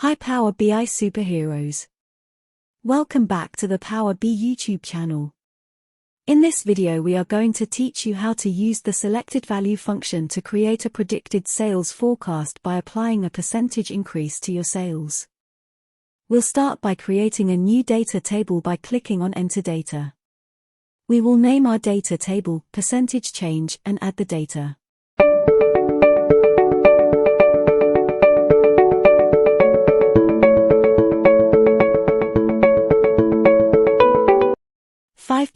Hi Power BI superheroes. Welcome back to the Power BI YouTube channel. In this video we are going to teach you how to use the SELECTEDVALUE function to create a predicted sales forecast by applying a percentage increase to your sales. We'll start by creating a new data table by clicking on Enter Data. We will name our data table Percentage Change and add the data.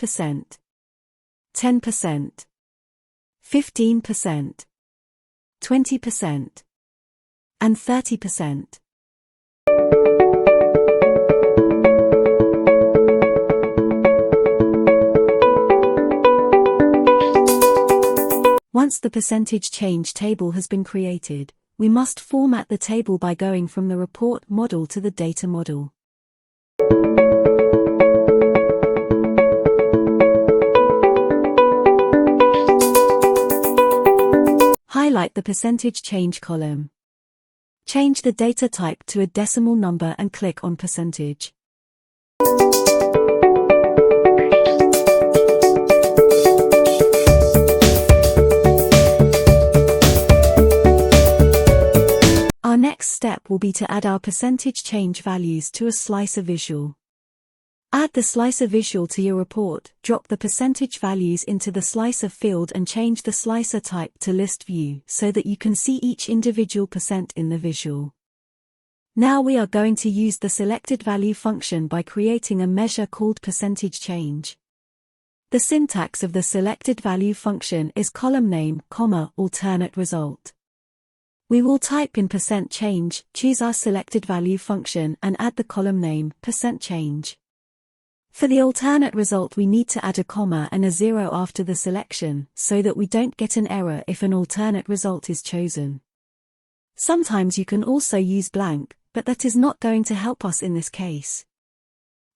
%, 10%, 15%, 20%, and 30%. Once the percentage change table has been created, we must format the table by going from the report model to the data model. Highlight the percentage change column. Change the data type to a decimal number and click on percentage. Our next step will be to add our percentage change values to a slicer visual. Add the slicer visual to your report, drop the percentage values into the slicer field and change the slicer type to list view so that you can see each individual percent in the visual. Now we are going to use the SELECTEDVALUE function by creating a measure called percentage change. The syntax of the SELECTEDVALUE function is column name, alternate result. We will type in percent change, choose our SELECTEDVALUE function and add the column name, percent change. For the alternate result we need to add a comma and a 0 after the selection, so that we don't get an error if an alternate result is chosen. Sometimes you can also use blank, but that is not going to help us in this case.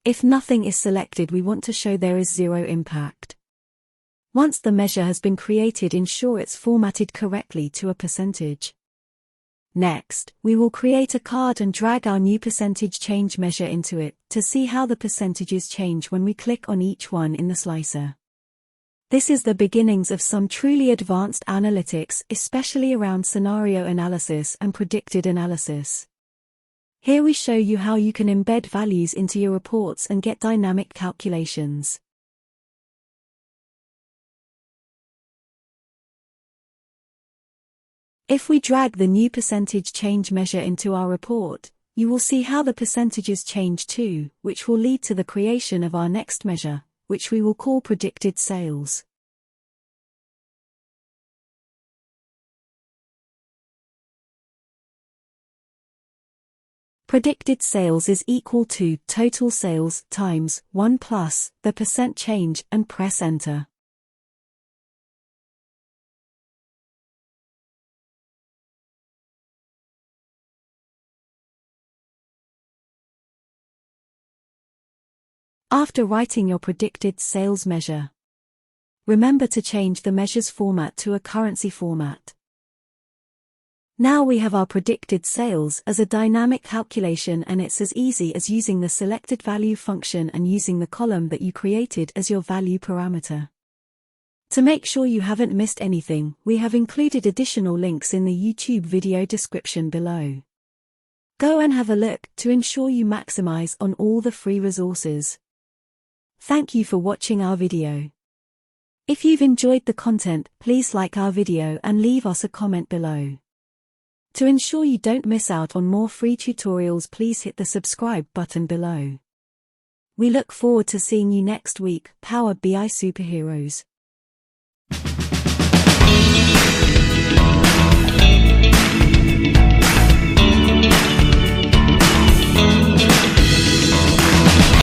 If nothing is selected we want to show there is 0 impact. Once the measure has been created, ensure it's formatted correctly to a percentage. Next, we will create a card and drag our new percentage change measure into it, to see how the percentages change when we click on each one in the slicer. This is the beginnings of some truly advanced analytics, especially around scenario analysis and predicted analysis. Here we show you how you can embed values into your reports and get dynamic calculations. If we drag the new percentage change measure into our report, you will see how the percentages change too, which will lead to the creation of our next measure, which we will call predicted sales. Predicted sales is equal to total sales times 1 plus the percent change and press enter. After writing your predicted sales measure, remember to change the measure's format to a currency format. Now we have our predicted sales as a dynamic calculation, and it's as easy as using the SELECTEDVALUE function and using the column that you created as your value parameter. To make sure you haven't missed anything, we have included additional links in the YouTube video description below. Go and have a look to ensure you maximize on all the free resources. Thank you for watching our video. If you've enjoyed the content, please like our video and leave us a comment below. To ensure you don't miss out on more free tutorials, please hit the subscribe button below. We look forward to seeing you next week, Power BI superheroes.